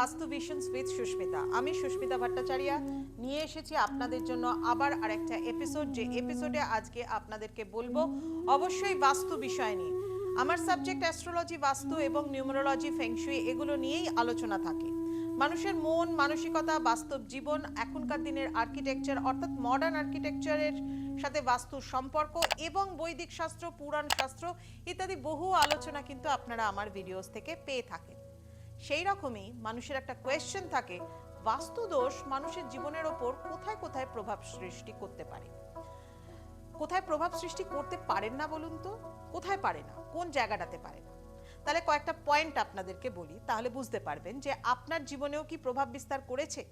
বাস্তু visions with Susmita. আমি সুস্মিতা ভট্টাচার্য নিয়ে এসেছি আপনাদের জন্য আবার আরেকটা এপিসোড, যে এপিসোডে আজকে আপনাদেরকে বলবো অবশ্যই বাস্তু বিষয় নিয়ে। আমার সাবজেক্ট অ্যাস্ট্রোলজি, বাস্তু এবং নিউমেরোলজি, ফেংশুই এগুলো নিয়েই আলোচনা থাকে। মানুষের মন মানসিকতা, বাস্তব জীবন, এখনকার দিনের আর্কিটেকচার অর্থাৎ মডার্ন আর্কিটেকচারের সাথে বাস্তুর সম্পর্ক এবং বৈদিক শাস্ত্র, পুরাণ শাস্ত্র ইত্যাদি বহু আলোচনা কিন্তু আপনারা আমার ভিডিওস থেকে পেয়ে থাকেন। সেই রকমই মানুষের একটা কোয়েশ্চেন থাকে, বাস্তু দোষ মানুষের জীবনের ওপর কোথায় কোথায় প্রভাব সৃষ্টি করতে পারে। কোথায় প্রভাব সৃষ্টি করতে পারেন না বলুন তো? কোথায় পারে না, কোন জায়গাটাতে পারে না? তাহলে কয়েকটা পয়েন্ট আপনাদেরকে বলি, তাহলে বুঝতে পারবেন যে আপনার জীবনেও কি প্রভাব বিস্তার করেছে।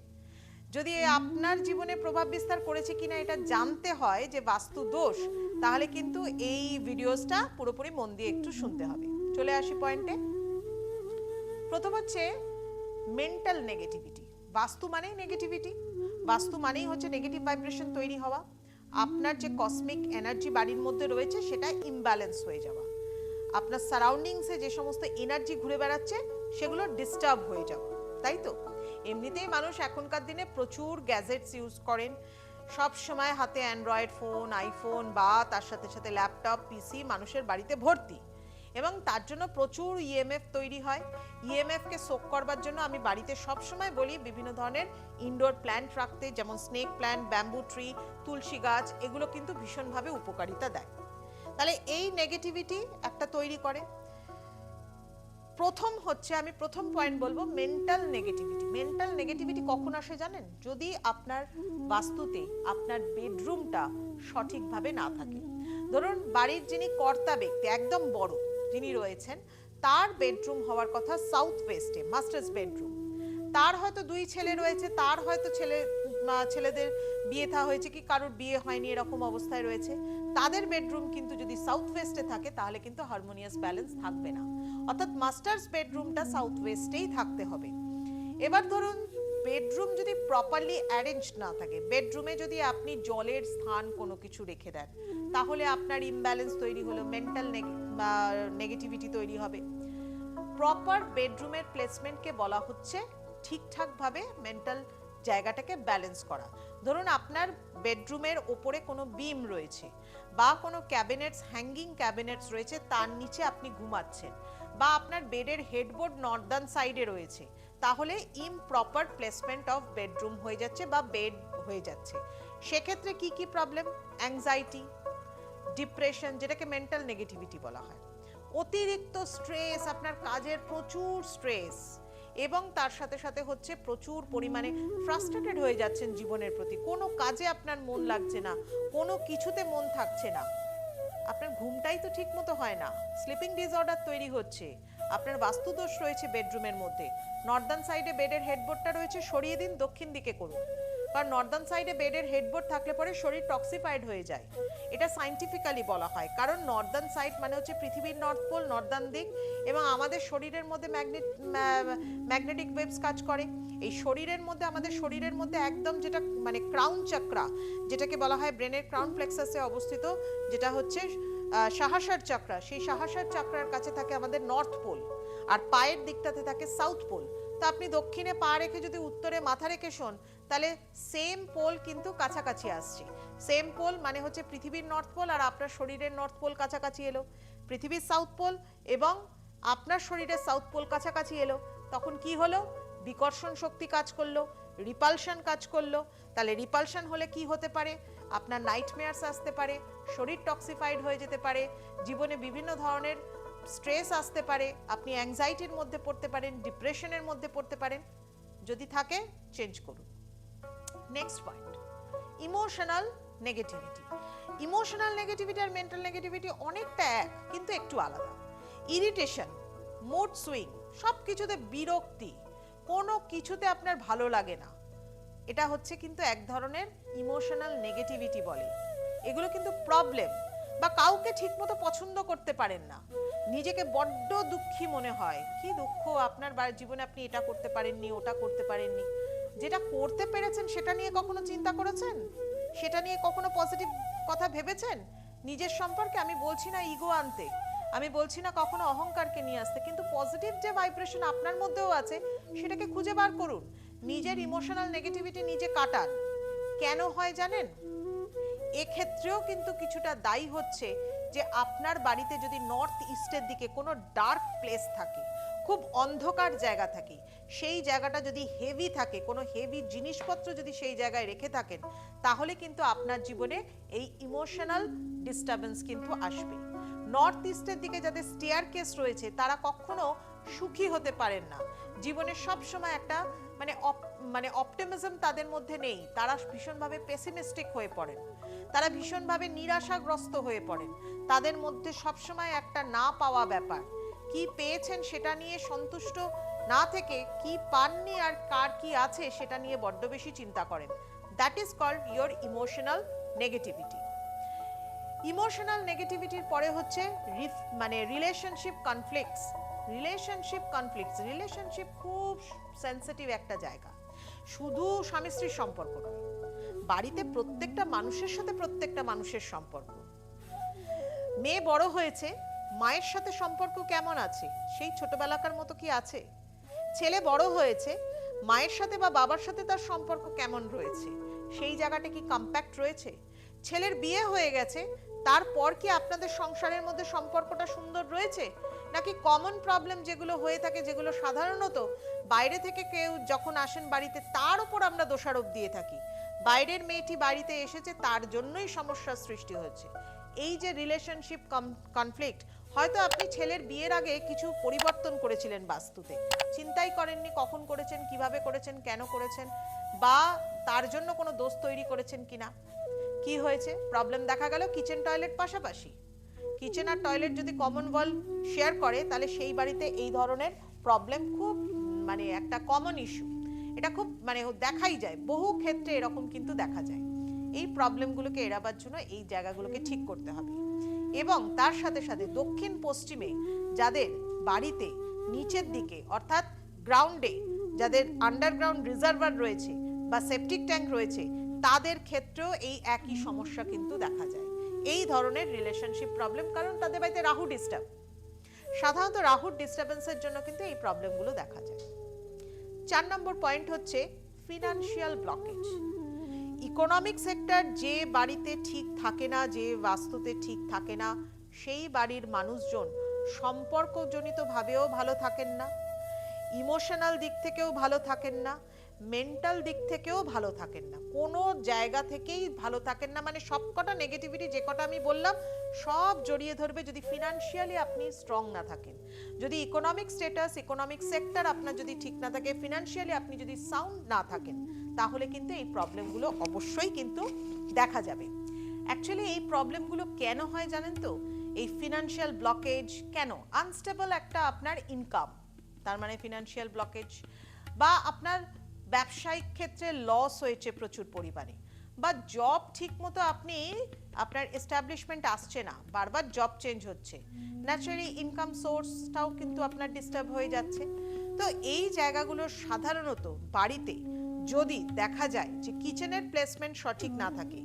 যদি আপনার জীবনে প্রভাব বিস্তার করেছে কিনা এটা জানতে হয় যে বাস্তু দোষ, তাহলে কিন্তু এই ভিডিওসটা পুরোপুরি মন দিয়ে একটু শুনতে হবে। চলে আসি পয়েন্টে। প্রথম হচ্ছে মেন্টাল নেগেটিভিটি। বাস্তু মানেই নেগেটিভিটি, বাস্তু মানেই হচ্ছে নেগেটিভ ভাইব্রেশন তৈরি হওয়া। আপনার যে কসমিক এনার্জি বাড়ির মধ্যে রয়েছে সেটা ইমব্যালেন্স হয়ে যাওয়া, আপনার সারাউন্ডিংসে যে সমস্ত এনার্জি ঘুরে বেড়াচ্ছে সেগুলো ডিস্টার্ব হয়ে যাওয়া, তাই তো? এমনিতেই মানুষ এখনকার দিনে প্রচুর গ্যাজেটস ইউজ করেন, সব সময় হাতে অ্যান্ড্রয়েড ফোন, আইফোন বা তার সাথে সাথে ল্যাপটপ, পিসি মানুষের বাড়িতে ভর্তি, এবং তার জন্য প্রচুর ইএমএফ তৈরি হয়। ইএমএফকে সোক করবার জন্য আমি বাড়িতে সবসময় বলি বিভিন্ন ধরনের ইনডোর প্ল্যান্ট রাখতে, যেমন স্নেক প্ল্যান্ট, ব্যাম্বু ট্রি, তুলসী গাছ, এগুলো কিন্তু ভীষণভাবে উপকারিতা দেয়। তাহলে এই নেগেটিভিটি একটা তৈরি করে। প্রথম হচ্ছে, আমি প্রথম পয়েন্ট বলবো মেন্টাল নেগেটিভিটি। মেন্টাল নেগেটিভিটি কখন আসে জানেন? যদি আপনার বাস্তুতে আপনার বেডরুমটা সঠিকভাবে না থাকে। ধরুন বাড়ির যিনি কর্তা ব্যক্তি, একদম বড় যিনি রয়েছেন, তার বেডরুম হওয়ার কথা সাউথ ওয়েস্টে, মাস্টার্স বেডরুম। তার হয়তো দুই ছেলে রয়েছে, তার হয়তো ছেলেদের বিয়ে থা হয়েছে কি কারোর বিয়ে হয়নি, এরকম অবস্থায় রয়েছে। তাদের বেডরুম কিন্তু যদি সাউথ ওয়েস্টে থাকে তাহলে কিন্তু হারমোনিয়াস ব্যালেন্স থাকবে না, অর্থাৎ মাস্টার্স বেডরুমটা সাউথ ওয়েস্টেই থাকতে হবে। এবার ধরুন বেডরুম যদি প্রপারলি অ্যারেঞ্জ না থাকে, বেডরুমে যদি আপনি জলের স্থান কোনো কিছু রেখে দেন, তাহলে আপনার ইমব্যালেন্স তৈরি হলো, মেন্টাল নেগেটিভিটি তৈরি হবে। প্রপার বেডরুমের প্লেসমেন্টকে বলা হচ্ছে ঠিকঠাকভাবে মেন্টাল জায়গাটাকে ব্যালেন্স করা। ধরুন আপনার বেডরুমের ওপরে কোনো বিম রয়েছে বা কোনো ক্যাবিনেটস, হ্যাঙ্গিং ক্যাবিনেটস রয়েছে, তার নিচে আপনি ঘুমাচ্ছেন, বা আপনার বেডের হেডবোর্ড নর্দার্ন সাইডে রয়েছে, তাহলে ইমপ্রপার প্লেসমেন্ট অফ বেডরুম হয়ে যাচ্ছে বা বেড হয়ে যাচ্ছে। সেক্ষেত্রে কি কি প্রবলেম? অ্যাংজাইটি, ডিপ্রেশন, যেটাকে মেন্টাল নেগেটিভিটি বলা হয়, অতিরিক্ত স্ট্রেস, আপনার কাজের প্রচুর স্ট্রেস, এবং তার সাথে সাথে হচ্ছে প্রচুর পরিমাণে ফ্রাস্ট্রেটেড হয়ে যাচ্ছেন জীবনের প্রতি, কোনো কাজে আপনার মন লাগছে না, কোনো কিছুতে মন থাকছে না, আপনার ঘুমটাই তো ঠিক মতো হয় না, স্লিপিং ডিসঅর্ডার তৈরি হচ্ছে, আপনার বাস্তুদোষ রয়েছে বেডরুমের মধ্যে। নর্দার্ন সাইডে বেডের হেডবোর্ডটা রয়েছে, সরিয়ে দিন, দক্ষিণ দিকে করুন, কারণ নর্দার্ন সাইডে বেডের হেডবোর্ড থাকলে পরে শরীর টক্সিফাইড হয়ে যায়। এটা সায়েন্টিফিক্যালি বলা হয়, কারণ নর্দার্ন সাইড মানে হচ্ছে পৃথিবীর নর্থ পোল, নর্দার্ন দিক, এবং আমাদের শরীরের মধ্যে ম্যাগনেটিক ওয়েভস কাজ করে। এই শরীরের মধ্যে, আমাদের শরীরের মধ্যে একদম যেটা মানে ক্রাউন চক্রা, যেটাকে বলা হয় ব্রেনের ক্রাউন প্লেক্সাসে অবস্থিত, যেটা হচ্ছে সাহাসার চক্রা, সেই সাহাসার চক্রার কাছে থাকে আমাদের নর্থ পোল, আর পায়ের দিকটাতে থাকে সাউথ পোল। তো আপনি দক্ষিণে পা রেখে যদি উত্তরে মাথা রেখে শোন, তাহলে সেম পোল কিন্তু কাছাকাছি আসছে। সেম পোল মানে হচ্ছে পৃথিবীর নর্থ পোল, আর আপনার শরীরের নর্থ পোল কাছাকাছি এলো, পৃথিবীর সাউথ পোল এবং আপনার শরীরের সাউথ পোল কাছাকাছি এলো, তখন কি হলো? বিকর্ষণ শক্তি কাজ করলো, রিপালশন কাজ করলো। তাহলে রিপালশন হলে কি হতে পারে? আপনার নাইটমেয়ার্স আসতে পারে, শরীর টক্সিফাইড হয়ে যেতে পারে, জীবনে বিভিন্ন ধরনের স্ট্রেস আসতে পারে, আপনি অ্যাংজাইটির মধ্যে পড়তে পারেন, ডিপ্রেশনের মধ্যে পড়তে পারেন। যদি থাকে চেঞ্জ করুন। Next point, emotional negativity. Emotional negativity আর মেন্টাল নেগেটিভিটি অনেকটা এক, কিন্তু একটু আলাদা। ইরিটেশন, মুড সুইং, সব কিছুতে বিরক্তি, কোনো কিছুতে আপনার ভালো লাগে না, এটা হচ্ছে কিন্তু এক ধরনের ইমোশনাল নেগেটিভিটি বলে। এগুলো কিন্তু প্রবলেম, বা কাউকে ঠিকমতো পছন্দ করতে পারেন না, নিজেকে বড্ড দুঃখী মনে হয়। কি দুঃখ আপনার জীবনে, আপনি এটা করতে পারেননি, ওটা করতে পারেননি। যেটা করতে পেরেছেন সেটা নিয়ে কখনো চিন্তা করেছেন? সেটা নিয়ে কখনো পজিটিভ কথা ভেবেছেন নিজের সম্পর্কে? আমি বলছি না ইগো আনতে, আমি বলছি না কখনো অহংকারকে নিয়ে আসতে, কিন্তু পজিটিভ যে ভাইব্রেশন আপনার মধ্যেও আছে সেটাকে খুঁজে বার করুন, নিজের ইমোশনাল নেগেটিভিটি নিজে কাটান। কেন হয় জানেন? এক্ষেত্রেও কিন্তু কিছুটা দায়ী হচ্ছে যে আপনার বাড়িতে যদি নর্থ ইস্টের দিকে কোনো ডার্ক প্লেস থাকে, খুব অন্ধকার জায়গা থাকে, সেই জায়গাটা যদি হেভি থাকে, কোনো হেভি জিনিসপত্র যদি সেই জায়গায় রেখে থাকেন, তাহলে কিন্তু আপনার জীবনে এই ইমোশনাল ডিস্টারবেন্স কিন্তু আসবে। নর্থ ইস্টের দিকে যাদের স্টেয়ার কেস রয়েছে তারা কখনো সুখী হতে পারেন না, জীবনে সব সময় একটা মানে অপটিমিজম তাদের মধ্যে নেই, তারা ভীষণভাবে পেসিমিস্টিক হয়ে পড়েন, তারা ভীষণভাবে নিরাশাগ্রস্ত হয়ে পড়েন, তাদের মধ্যে সবসময় একটা না পাওয়া ব্যাপার, কি পেয়েছেন সেটা নিয়ে সন্তুষ্ট না থেকে কি পাননি আর কার কি আছে সেটা নিয়ে বড্ড বেশি চিন্তা করেন। That is called your emotional negativity. Emotional নেগেটিভিটির পরে হচ্ছে রিলেশনশিপ কনফ্লিক্টস। রিলেশনশিপ খুব সেনসিটিভ একটা জায়গা, শুধু স্বামী স্ত্রীর সম্পর্ক নয়, বাড়িতে প্রত্যেকটা মানুষের সাথে প্রত্যেকটা মানুষের সম্পর্ক। মেয়ে বড় হয়েছে, মায়ের সাথে সম্পর্ক কেমন আছে? সেই ছোটবেলাকার মতো কি আছে? ছেলে বড় হয়েছে, মায়ের সাথে বা বাবার সাথে তার সম্পর্ক কেমন রয়েছে? সেই জায়গাটা কি কম্প্যাক্ট রয়েছে? ছেলের বিয়ে হয়ে গেছে, তারপর কি আপনাদের সংসারের মধ্যে সম্পর্কটা সুন্দর রয়েছে, নাকি কমন প্রবলেম যেগুলো হয়ে থাকে, যেগুলো সাধারণত বাইরে থেকে কেউ যখন আসেন বাড়িতে তার উপর আমরা দোষারোপ দিয়ে থাকি, বাইরের মেয়েটি বাড়িতে এসেছে তার জন্যই সমস্যার সৃষ্টি হচ্ছে। এই যে রিলেশনশিপ কনফ্লিক্ট, হয়তো আপনি ছেলের বিয়ের আগে কিছু পরিবর্তন করেছিলেন বাস্তুতে, চিন্তাই করেননি কখন করেছেন, কিভাবে করেছেন, কেন করেছেন, বা তার জন্য কোনো দোষ তৈরি করেছেন কিনা। কি হয়েছে? প্রবলেম দেখা গেল কিচেন টয়লেট পাশাপাশি। কিচেন আর টয়লেট যদি কমন ওয়াল শেয়ার করে তাহলে সেই বাড়িতে এই ধরনের প্রবলেম খুব একটা কমন ইস্যু, এটা খুব দেখাই যায়, বহু ক্ষেত্রে এরকম কিন্তু দেখা যায়। এই প্রবলেমগুলোকে এড়াবার জন্য এই জায়গাগুলোকে ঠিক করতে হবে। এবং তার সাথে সাথে দক্ষিণ পশ্চিমে যাদের বাড়িতে নিচের দিকে অর্থাৎ গ্রাউন্ডে যাদের আন্ডারগ্রাউন্ড রিজার্ভার রয়েছে বা সেপটিক ট্যাঙ্ক রয়েছে, তাদের ক্ষেত্রেও এই একই সমস্যা কিন্তু দেখা যায়, এই ধরনের রিলেশনশিপ প্রবলেম, কারণ তাদের বাড়িতে রাহু ডিস্টার্ব। সাধারণত রাহুর ডিস্টারবেন্সের জন্য কিন্তু এই প্রবলেমগুলো দেখা যায়। 4 নম্বর পয়েন্ট হচ্ছে ফিনান্সিয়াল ব্লকেজ। ইকোনমিক সেক্টর যে বাড়িতে ঠিক থাকে না, যে বাস্তুতে ঠিক থাকে না, সেই বাড়ির মানুষজন সম্পর্কজনিতভাবেও ভালো থাকেন না, ইমোশনাল দিক থেকেও ভালো থাকেন না, মেন্টাল দিক থেকেও ভালো থাকেন না, কোনো জায়গা থেকেই ভালো থাকেন না। সবকটা নেগেটিভিটি যে কটা আমি বললাম সব জড়িয়ে ধরবে যদি ফিনান্সিয়ালি আপনি স্ট্রং না থাকেন, যদি ইকোনমিক স্ট্যাটাস, ইকোনমিক সেক্টর আপনার যদি ঠিক না থাকে, ফিনান্সিয়ালি আপনি যদি সাউন্ড না থাকেন, তাহলে কিন্তু এই প্রবলেমগুলো অবশ্যই কিন্তু দেখা যাবে। অ্যাকচুয়ালি এই প্রবলেমগুলো কেন হয় জানেন তো? এই ফিনান্সিয়াল ব্লকেজ কেন? আনস্টেবল একটা আপনার ইনকাম, তার ফিনান্সিয়াল ব্লকেজ, বা আপনার ব্যবসায়িক ক্ষেত্রে লস হয়েছে প্রচুর পরিমাণে, বা জব ঠিক মতো আপনার এস্টাবলিশমেন্ট আসছে না, বারবার জব চেঞ্জ হচ্ছে, ন্যাচারালি ইনকাম সোর্সটাও কিন্তু আপনার ডিস্টার্ব হয়ে যাচ্ছে। তো এই জায়গাগুলো সাধারণত বাড়িতে যদি দেখা যায় যে কিচেনের প্লেসমেন্ট সঠিক না থাকে,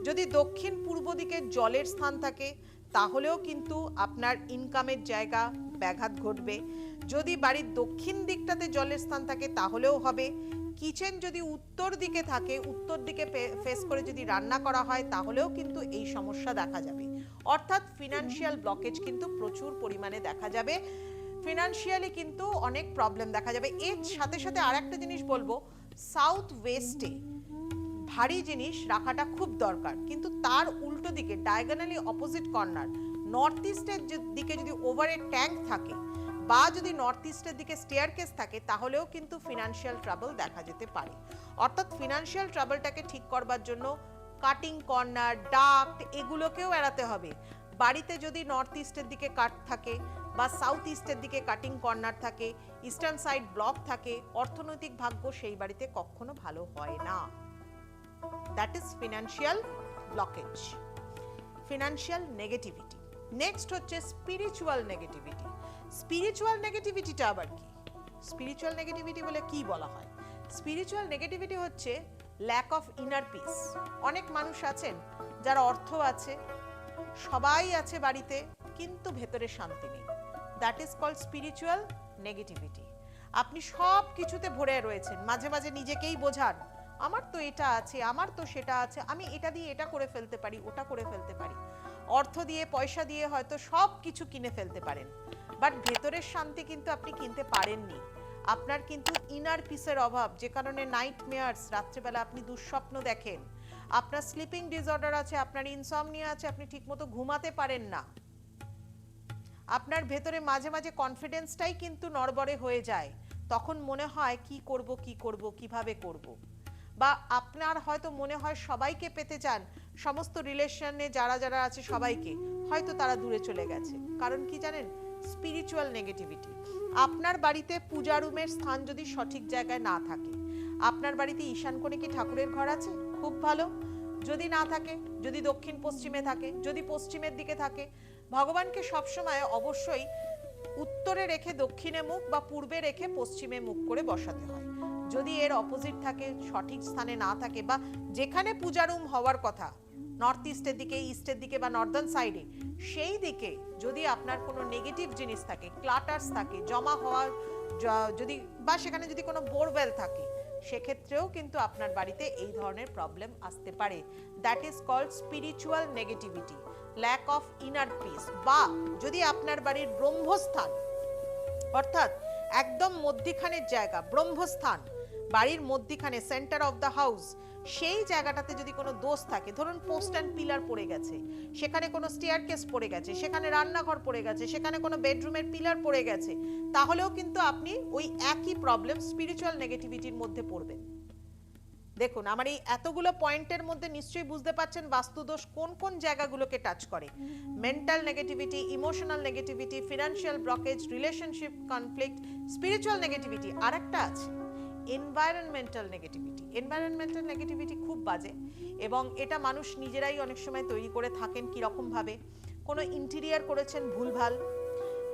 যদি দক্ষিণ পূর্ব দিকে জলের স্থান থাকে, তাহলেও কিন্তু আপনার ইনকামের জায়গা ব্যাঘাত ঘটবে। যদি বাড়ির দক্ষিণ দিকটাতে জলের স্থান থাকে তাহলেও হবে। কিচেন যদি উত্তর দিকে থাকে, উত্তর দিকে ফেস করে যদি রান্না করা হয়, তাহলেও কিন্তু এই সমস্যা দেখা যাবে। অর্থাৎ ফিনান্সিয়াল ব্লকেজ কিন্তু প্রচুর পরিমাণে দেখা যাবে, ফিনান্সিয়ালি কিন্তু অনেক প্রবলেম দেখা যাবে। এর সাথে সাথে আর একটা জিনিস বলবো, সাউথ ওয়েস্টে ভারী জিনিস রাখাটা খুব দরকার, কিন্তু তার উল্টো দিকে ডায়াগোনালি অপোজিট কর্নার নর্থ ইস্টের দিকে যদি ওভারের ট্যাঙ্ক থাকে, বা যদি নর্থ ইস্টের দিকে স্টেয়ারকেস থাকে, তাহলেও কিন্তু ফিনান্সিয়াল ট্রাবল দেখা যেতে পারে। অর্থাৎ ফিনান্সিয়াল ট্রাবলটাকে ঠিক করবার জন্য কাটিং কর্নার, ডাক্ট, এগুলোকেও এড়াতে হবে। বাড়িতে যদি নর্থ ইস্টের দিকে কাট থাকে বা সাউথ ইস্টের দিকে কাটিং কর্নার থাকে, ইস্টার্ন সাইড ব্লক থাকে, অর্থনৈতিক ভাগ্য সেই বাড়িতে কখনো ভালো হয় না। That is financial blockage, financial negativity. Next হচ্ছে স্পিরিচুয়াল নেগেটিভিটি। স্পিরিচুয়াল নেগেটিভিটিটা আবার কি? স্পিরিচুয়াল নেগেটিভিটি বলে কি বলা হয়? স্পিরিচুয়াল নেগেটিভিটি হচ্ছে ল্যাক অফ ইনার পিস। অনেক মানুষ আছেন যারা অর্থ আছে, সবাই আছে বাড়িতে, কিন্তু ভেতরে শান্তি নেই। That is called spiritual negativity. আপনি সব কিছুতে ভরে রয়েছেন, মাঝে মাঝে নিজেকেই বোঝান আমার তো এটা আছে, আমার তো সেটা আছে, আমি এটা দিয়ে এটা করে ফেলতে পারি, ওটা করে ফেলতে পারি, অর্থ দিয়ে পয়সা দিয়ে হয়তো সব কিছু কিনে ফেলতে পারেন, বাট ভেতরের শান্তি কিন্তু আপনি কিনতে পারেননি। আপনার কিন্তু ইনার পিসের অভাব, যে কারণে নাইট মেয়ার্স, রাত্রেবেলা আপনি দুঃস্বপ্ন দেখেন, আপনার স্লিপিং ডিসঅর্ডার আছে, আপনার ইনসমনিয়া আছে, আপনি ঠিকমতো ঘুমাতে পারেন না, আপনার ভেতরে মাঝে মাঝে কনফিডেন্সটাই কিন্তু নড়বড়ে হয়ে যায়, তখন মনে হয় কি করব কি করব কিভাবে করব, বা আপনার হয়তো মনে হয় সবাইকে পেতে চান, সমস্ত রিলেশনে যারা যারা আছে সবাইকে, হয়তো তারা দূরে চলে গেছে। কারণ কি জানেন? Spiritual negativity. আপনার বাড়িতে পূজা রুমের স্থান যদি সঠিক জায়গায় না থাকে, আপনার বাড়িতে ঈশান কোণে কি ঠাকুরের ঘর আছে? খুব ভালো। যদি না থাকে, যদি দক্ষিণ পশ্চিমে থাকে, যদি পশ্চিমের দিকে থাকে, ভগবানকে সবসময় অবশ্যই উত্তরে রেখে দক্ষিণে মুখ বা পূর্বে রেখে পশ্চিমে মুখ করে বসাতে হয়। যদি এর অপোজিট থাকে, সঠিক স্থানে না থাকে, বা যেখানে পূজা রুম হওয়ার কথা নর্থ ইস্টের দিকে, ইস্টের দিকে বা নর্দার্ন সাইডে, সেই দিকে যদি আপনার কোনো নেগেটিভ জিনিস থাকে, ক্লাটার্স থাকে, জমা হওয়ার যদি, বা সেখানে যদি কোনো বোরওয়েল থাকে, সেক্ষেত্রেও কিন্তু আপনার বাড়িতে এই ধরনের প্রবলেম আসতে পারে। That is called spiritual negativity, lack of inner peace. বা যদি আপনার বাড়ির ব্রহ্মস্থান, অর্থাৎ একদম মধ্যিখানের জায়গা, ব্রহ্মস্থান, বাড়ির মধ্যিখানে, সেন্টার অফ দ্য হাউস, সেই জায়গাটাতে যদি কোনো দোষ থাকে, ধরুন পোস্ট অ্যান্ড পিলার পড়ে গেছে, সেখানে কোনো স্টেয়ারকেস পড়ে গেছে, সেখানে রান্নাঘর পড়ে গেছে, সেখানে কোনো বেডরুমের পিলার পড়ে গেছে, তাহলেও কিন্তু আপনি ওই একই প্রবলেম, স্পিরিচুয়াল নেগেটিভিটির মধ্যে পড়বেন। দেখুন, আমার এই এতগুলো পয়েন্টের মধ্যে নিশ্চয়ই বুঝতে পারছেন বাস্তুদোষ কোন কোন জায়গাগুলোকে টাচ করে। Mental negativity, emotional negativity, financial blockage, relationship conflict, spiritual negativity. আর একটা আছে এনভায়রনমেন্টাল নেগেটিভিটি। এনভায়রনমেন্টাল নেগেটিভিটি খুব বাজে, এবং এটা মানুষ নিজেরাই অনেক সময় তৈরি করে থাকেন। কীরকম ভাবে? কোনো ইন্টেরিয়ার করেছেন ভুলভাল,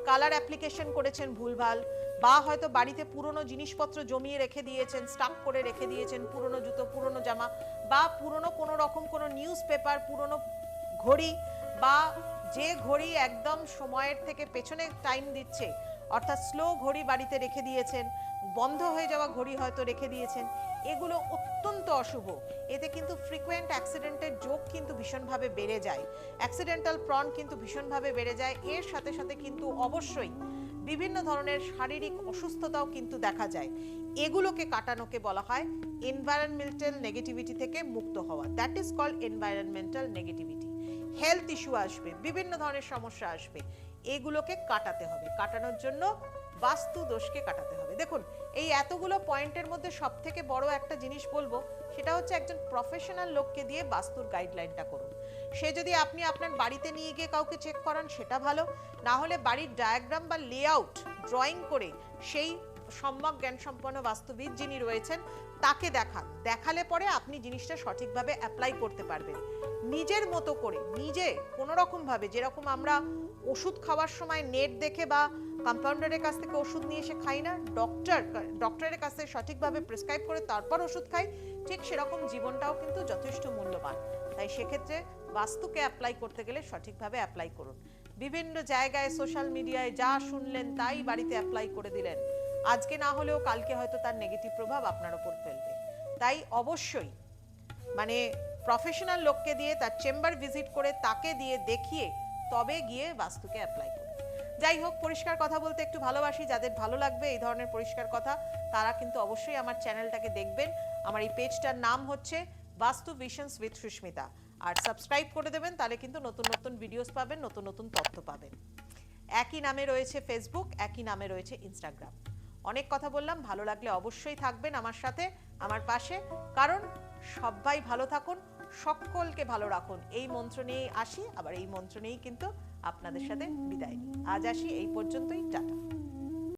কালার অ্যাপ্লিকেশন করেছেন ভুলভাল, বা হয়তো বাড়িতে পুরনো জিনিসপত্র জমিয়ে রেখে দিয়েছেন, স্টাক করে রেখে দিয়েছেন, পুরনো জুতো, পুরনো জামা, বা পুরনো কোনো রকম কোনো নিউজ পেপার, পুরনো ঘড়ি, বা যে ঘড়ি একদম সময়ের থেকে পেছনে টাইম দিচ্ছে, অর্থাৎ স্লো ঘড়ি বাড়িতে রেখে দিয়েছেন, বন্ধ হয়ে যাওয়া ঘড়ি হয়তো রেখে দিয়েছেন। এগুলো অত্যন্ত অশুভ। এতে কিন্তু ফ্রিকোয়েন্ট অ্যাক্সিডেন্টের যোগ কিন্তু ভীষণভাবে বেড়ে যায়, অ্যাক্সিডেন্টাল প্রন কিন্তু ভীষণভাবে বেড়ে যায়। এর সাথে সাথে কিন্তু অবশ্যই বিভিন্ন ধরনের শারীরিক অসুস্থতাও কিন্তু দেখা যায়। এগুলোকে কাটানোকে বলা হয় এনভায়রনমেন্টাল নেগেটিভিটি থেকে মুক্ত হওয়া। That is called environmental negativity. Health issue আসবে, বিভিন্ন ধরনের সমস্যা আসবে, এগুলোকে কাটাতে হবে। কাটানোর জন্য বাস্তু দোষকে কাটাতে হবে। দেখুন, এই এতগুলো পয়েন্টের মধ্যে সব থেকে বড় একটা জিনিস বলবো, সেটা হচ্ছে একজন প্রফেশনাল লোককে দিয়ে বাস্তুর গাইডলাইনটা করুন। সে যদি আপনি আপনার বাড়িতে নিয়ে গিয়ে কাউকে চেক করান, সেটা ভালো, না হলে বাড়ির ডায়াগ্রাম বা লেআউট ড্রয়িং করে সেই সম্যক জ্ঞান সম্পন্ন বাস্তুবিদ যিনি রয়েছেন তাকে দেখান। দেখালে পরে আপনি জিনিসটা সঠিকভাবে অ্যাপ্লাই করতে পারবেন নিজের মতো করে। নিজে কোনো রকম ভাবে, যেরকম আমরা ওষুধ খাওয়ার সময় নেট দেখে বা কম্পাউন্ডারের কাছ থেকে ওষুধ নিয়ে এসে খাই না, ডক্টরের কাছ থেকে সঠিকভাবে প্রেসক্রাইব করে তারপর ওষুধ খাই, ঠিক সেরকম জীবনটাও কিন্তু যথেষ্ট মূল্যবান। তাই সেক্ষেত্রে বাস্তুকে অ্যাপ্লাই করতে গেলে সঠিকভাবে অ্যাপ্লাই করুন। বিভিন্ন জায়গায় সোশ্যাল মিডিয়ায় যা শুনলেন তাই বাড়িতে অ্যাপ্লাই করে দিলেন, আজকে না হলেও কালকে হয়তো তার নেগেটিভ প্রভাব আপনার ওপর ফেলবে। তাই অবশ্যই মানে প্রফেশনাল লোককে দিয়ে, তার চেম্বার ভিজিট করে, তাকে দিয়ে দেখিয়ে তবে গিয়ে বাস্তুকে অ্যাপ্লাই করুন। যাই হোক, পরিষ্কার কথা বলতে একটু ভালোবাসি। যাদের ভালো লাগবে এই ধরনের পরিষ্কার কথা, তারা কিন্তু অবশ্যই আমার চ্যানেলটাকে দেখবেন। আমার এই পেজটার নাম হচ্ছে বাস্তু ভিশনস উইথ সুস্মিতা, আর সাবস্ক্রাইব করে দেবেন, তাহলে কিন্তু নতুন নতুন ভিডিওস পাবেন, নতুন নতুন তথ্য পাবেন। একই নামে রয়েছে ফেসবুক, একই নামে রয়েছে ইনস্টাগ্রাম। অনেক কথা বললাম, ভালো লাগলে অবশ্যই থাকবেন আমার সাথে, আমার পাশে, কারণ সবাই ভালো থাকুন, সকলকে ভালো রাখুন, এই মন্ত্র নিয়েই আসি, আবার এই মন্ত্র নিয়েই কিন্তু আপনাদের সাথে বিদায় নিই। আজ আসি এই পর্যন্তই, টাটা।